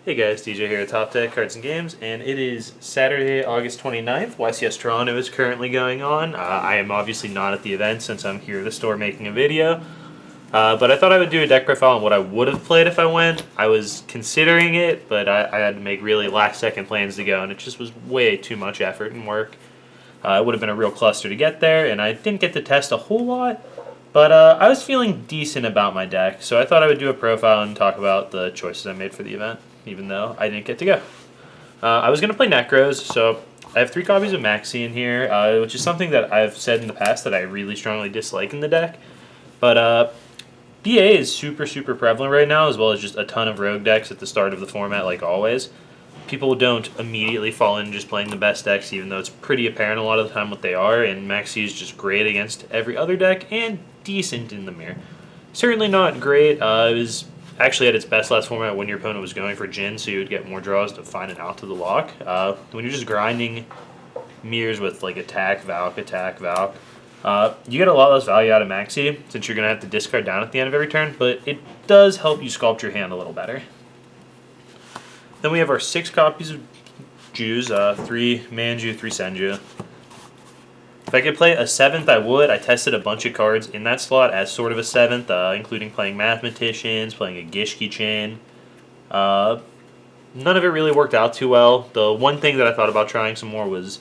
Hey guys, DJ here at Top Tech Cards and Games, and it is Saturday, August 29th. YCS Toronto is currently going on. I am obviously not at the event since I'm here at the store making a video, but I thought I would do a deck profile on what I would have played if I went. I was considering it, but I had to make really last-second plans to go, and it just was way too much effort and work. It would have been a real cluster to get there, and I didn't get to test a whole lot. But I was feeling decent about my deck, so I thought I would do a profile and talk about the choices I made for the event, even though I didn't get to go. I was going to play Necros, so I have 3 copies of Maxi in here, which is something that I've said in the past that I really strongly dislike in the deck. But DA is super prevalent right now, as well as just a ton of rogue decks at the start of the format, like always. People don't immediately fall in just playing the best decks, even though it's pretty apparent a lot of the time what they are, and Maxi is just great against every other deck, and decent in the mirror. Certainly not great. It was actually at its best last format when your opponent was going for Jin, so you would get more draws to find it out to the lock. When you're just grinding mirrors with like attack, Valk, you get a lot less value out of Maxi, since you're going to have to discard down at the end of every turn, but it does help you sculpt your hand a little better. Then we have our 6 copies of Jews, 3 Manju, 3 Senju. If I could play a 7th, I would. I tested a bunch of cards in that slot as sort of a 7th, including playing Mathematicians, playing a Gishki Chain. None of it really worked out too well. The one thing that I thought about trying some more was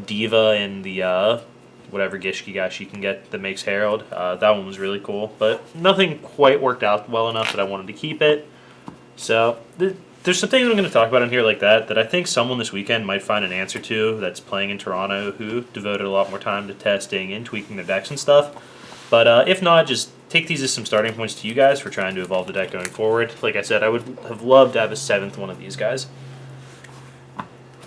Diva and the whatever Gishki guy she can get that makes Herald. That one was really cool, but nothing quite worked out well enough that I wanted to keep it. So there's some things I'm going to talk about in here like that I think someone this weekend might find an answer to that's playing in Toronto who devoted a lot more time to testing and tweaking their decks and stuff. But if not, just take these as some starting points to you guys for trying to evolve the deck going forward. Like I said, I would have loved to have a 7th one of these guys.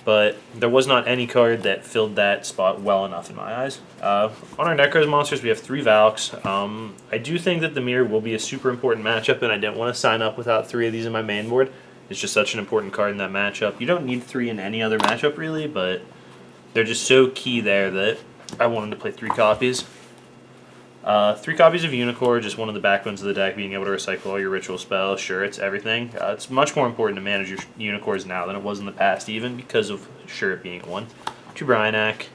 But there was not any card that filled that spot well enough in my eyes. On our Necros monsters, we have 3 Valks. I do think that the mirror will be a super important matchup, and I didn't want to sign up without 3 of these in my main board. It's just such an important card in that matchup. You don't need 3 in any other matchup, really, but they're just so key there that I wanted to play 3 copies. 3 copies of Unicorn, just one of the backbones of the deck, being able to recycle all your ritual spells. Sure, it's everything. It's much more important to manage your Unicorns now than it was in the past, even because of sure it being 1. 2 Bryanak.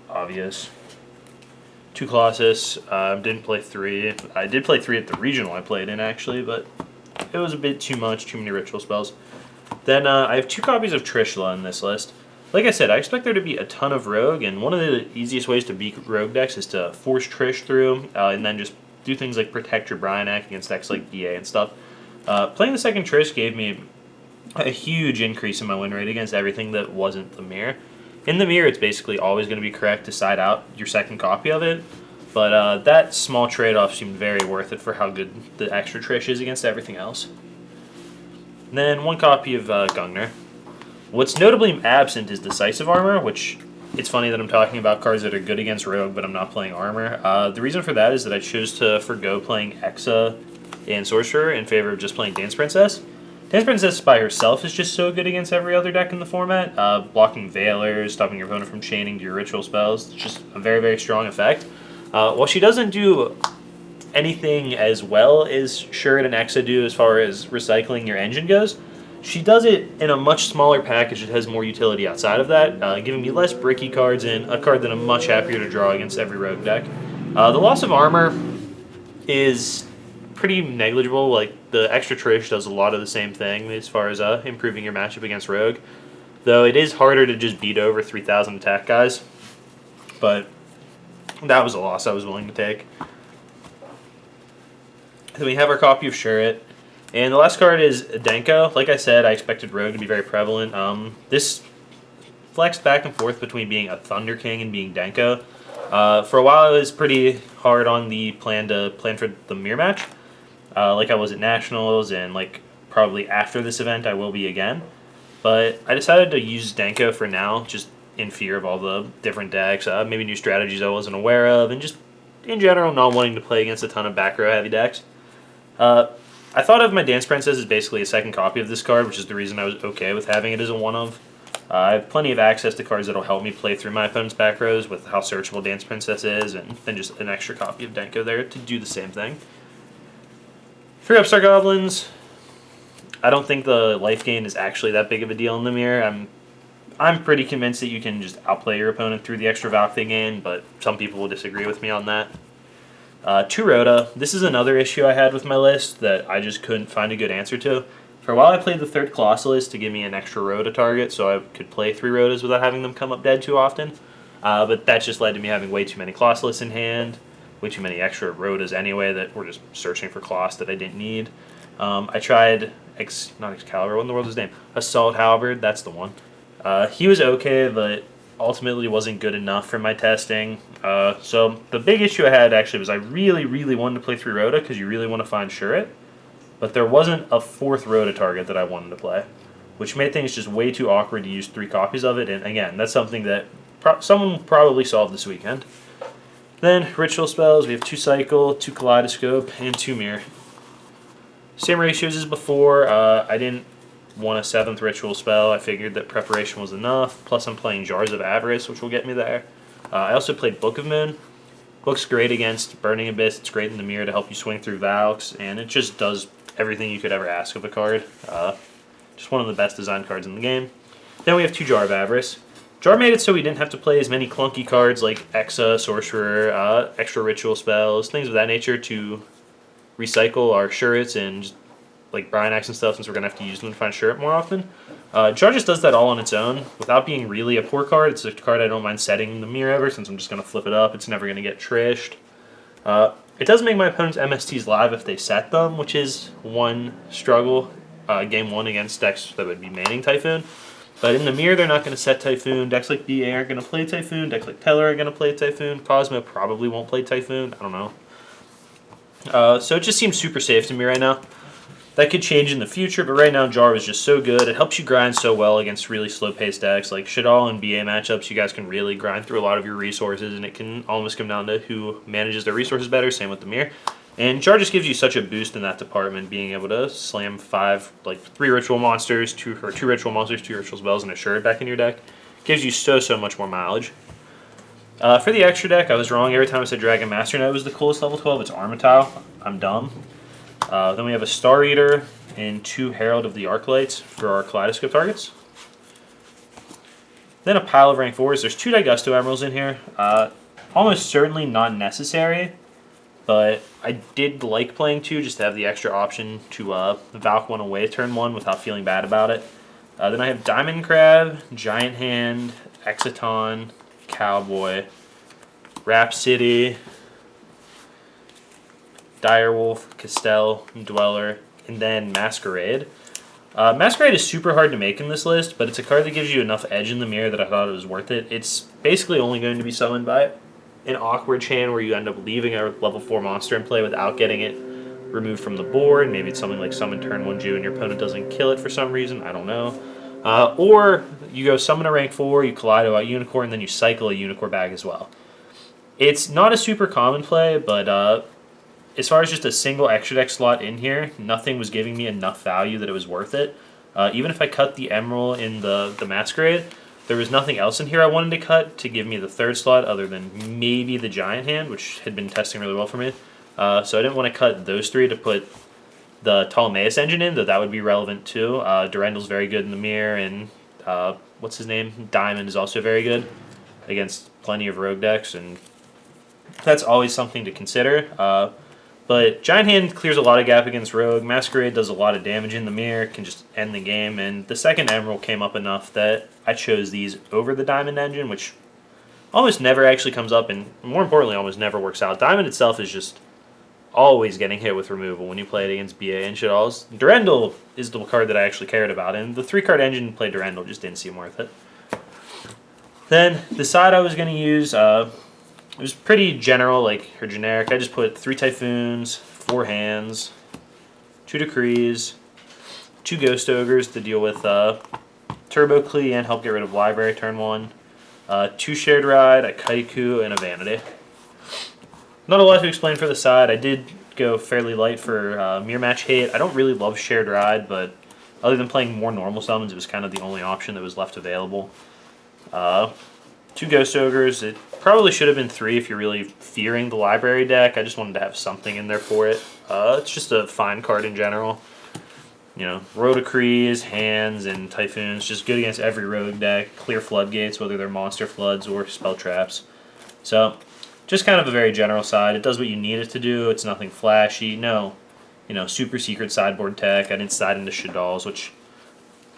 Obvious. 2 Colossus. Didn't play 3. I did play 3 at the regional I played in, actually, but it was a bit too much, too many ritual spells. Then I have 2 copies of Trishula in this list. Like I said, I expect there to be a ton of Rogue, and one of the easiest ways to beat Rogue decks is to force Trish through, and then just do things like protect your Bryanak against decks like DA and stuff. Playing the second Trish gave me a huge increase in my win rate against everything that wasn't the mirror. In the mirror, it's basically always going to be correct to side out your second copy of it, but that small trade-off seemed very worth it for how good the extra Trish is against everything else. And then 1 copy of Gungnir. What's notably absent is Decisive Armor, which it's funny that I'm talking about cards that are good against Rogue, but I'm not playing Armor. The reason for that is that I chose to forgo playing Exa and Sorcerer in favor of just playing Dance Princess. Dance Princess by herself is just so good against every other deck in the format. Blocking Veilers, stopping your opponent from chaining to your ritual spells. It's just a very strong effect. While she doesn't do anything as well as Shurd and Exa do as far as recycling your engine goes, she does it in a much smaller package that has more utility outside of that, giving me less bricky cards and a card that I'm much happier to draw against every Rogue deck. The loss of armor is pretty negligible. Like, the extra Trish does a lot of the same thing as far as improving your matchup against Rogue, though it is harder to just beat over 3,000 attack guys, but that was a loss I was willing to take. Then we have our copy of Shuret. And the last card is Denko. Like I said, I expected Rogue to be very prevalent. This flexed back and forth between being a Thunder King and being Denko. For a while, it was pretty hard on the plan for the mirror match, like I was at Nationals, and like probably after this event, I will be again. But I decided to use Denko for now, just in fear of all the different decks, maybe new strategies I wasn't aware of, and just in general not wanting to play against a ton of back row heavy decks. I thought of my Dance Princess as basically a second copy of this card, which is the reason I was okay with having it as a one-of. I have plenty of access to cards that will help me play through my opponent's back rows with how searchable Dance Princess is, and then just an extra copy of Denko there to do the same thing. 3 Upstart Goblins. I don't think the life gain is actually that big of a deal in the mirror. I'm pretty convinced that you can just outplay your opponent through the extra Valk they gain, but some people will disagree with me on that. 2 Rhoda. This is another issue I had with my list that I just couldn't find a good answer to. For a while I played the 3rd Colossalist to give me an extra Rhoda target so I could play 3 Rhodas without having them come up dead too often. But that just led to me having way too many Colossalists in hand, way too many extra Rhodas anyway that were just searching for Coloss that I didn't need. I tried, not Excalibur, what in the world is his name? Assault Halberd, that's the one. He was okay, but ultimately wasn't good enough for my testing. So the big issue I had actually was I really, really wanted to play 3 Rhoda because you really want to find Shuret, but there wasn't a 4th Rhoda target that I wanted to play, which made things just way too awkward to use 3 copies of it, and again, that's something that someone probably solved this weekend. Then ritual spells, we have 2 Cycle, 2 Kaleidoscope, and 2 Mirror. Same ratios as before. I didn't want a 7th ritual spell. I figured that preparation was enough. Plus I'm playing Jars of Avarice, which will get me there. I also played Book of Moon. Book's great against Burning Abyss. It's great in the mirror to help you swing through Valks, and it just does everything you could ever ask of a card. Just one of the best designed cards in the game. Then we have 2 Jar of Avarice. Jar made it so we didn't have to play as many clunky cards like Exa, Sorcerer, extra ritual spells, things of that nature to recycle our Shurets and like Brian X and stuff, since we're going to have to use them to find Shuret more often. Jar just does that all on its own without being really a poor card. It's a card I don't mind setting in the mirror ever, since I'm just going to flip it up. It's never going to get trished. It does make my opponent's MSTs live if they set them, which is one struggle. Game 1 against decks that would be maining Typhoon. But in the mirror, they're not going to set Typhoon. Decks like BA aren't going to play Typhoon. Decks like Teller are going to play Typhoon. Cosmo probably won't play Typhoon. I don't know. So it just seems super safe to me right now. That could change in the future, but right now Jar is just so good. It helps you grind so well against really slow-paced decks. Like Shadal and BA matchups, you guys can really grind through a lot of your resources, and it can almost come down to who manages their resources better, same with the mirror. And Jar just gives you such a boost in that department, being able to slam 3 ritual monsters, 2 ritual monsters, 2 ritual spells, and a Shuret back in your deck. Gives you so much more mileage. For the extra deck, I was wrong. Every time I said Dragon Master Knight was the coolest level 12, it's Armitile. I'm dumb. Then we have a Star Eater and 2 Herald of the Arclights for our Kaleidoscope targets. Then a pile of rank 4s. There's 2 Daigusto Emeralds in here. Almost certainly not necessary, but I did like playing 2 just to have the extra option to Valk 1 away turn 1 without feeling bad about it. Then I have Diamond Crab, Giant Hand, Exiton, Cowboy, Rhapsody, Direwolf, Castell, Dweller, and then Masquerade. Masquerade is super hard to make in this list, but it's a card that gives you enough edge in the mirror that I thought it was worth it. It's basically only going to be summoned by an awkward chain where you end up leaving a level 4 monster in play without getting it removed from the board. Maybe it's something like Summon Turn 1 Jew and your opponent doesn't kill it for some reason. I don't know. Or you go summon a rank 4, you Kaleido out Unicorn, and then you cycle a Unicorn bag as well. It's not a super common play, but as far as just a single extra deck slot in here, nothing was giving me enough value that it was worth it. Even if I cut the Emerald in the Masquerade, there was nothing else in here I wanted to cut to give me the 3rd slot other than maybe the Giant Hand, which had been testing really well for me. So I didn't want to cut those 3 to put the Ptolemaeus engine in, though that would be relevant too. Durendal's very good in the mirror, and what's his name? Diamond is also very good against plenty of rogue decks, and that's always something to consider. But Giant Hand clears a lot of gap against Rogue. Masquerade does a lot of damage in the mirror, can just end the game. And the 2nd Emerald came up enough that I chose these over the Diamond Engine, which almost never actually comes up, and more importantly, almost never works out. Diamond itself is just always getting hit with removal when you play it against BA and shit-alls. Durendal is the card that I actually cared about, and the 3-card engine play Durendal just didn't seem worth it. Then the side I was going to use... it was pretty general, or generic. I just put 3 Typhoons, 4 Hands, 2 Decrees, 2 Ghost Ogres to deal with Turbo Clee and help get rid of Library turn 1, 2 Shared Ride, a Kaiku, and a Vanity. Not a lot to explain for the side. I did go fairly light for Mirror Match Hate. I don't really love Shared Ride, but other than playing more normal summons, it was kind of the only option that was left available. 2 Ghost Ogres. It probably should have been 3 if you're really fearing the Library deck. I just wanted to have something in there for it. It's just a fine card in general. You know, Rotocrees, Hands, and Typhoons, just good against every rogue deck. Clear floodgates, whether they're monster floods or spell traps. So, just kind of a very general side. It does what you need it to do. It's nothing flashy. No, you know, super secret sideboard tech. I didn't side into Shadalls, which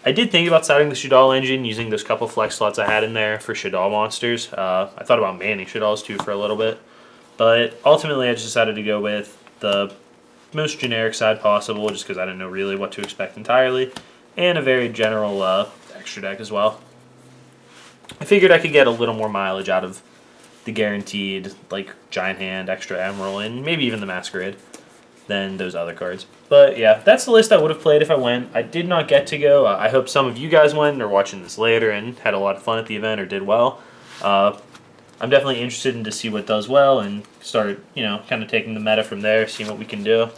I did think about siding the Shadal engine, using those couple flex slots I had in there for Shadal monsters. I thought about manning Shadalls too for a little bit. But ultimately, I just decided to go with the most generic side possible, just because I didn't know really what to expect entirely, and a very general extra deck as well. I figured I could get a little more mileage out of the guaranteed, like, Giant Hand, Extra Emerald, and maybe even the Masquerade than those other cards. But yeah, that's the list I would have played if I went. I did not get to go. I hope some of you guys went and are watching this later and had a lot of fun at the event or did well. I'm definitely interested in to see what does well and start, you know, kind of taking the meta from there, seeing what we can do.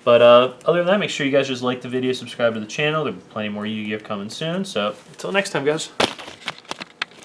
But other than that, make sure you guys just like the video, subscribe to the channel. There'll be plenty more Yu-Gi-Oh coming soon. So until next time, guys.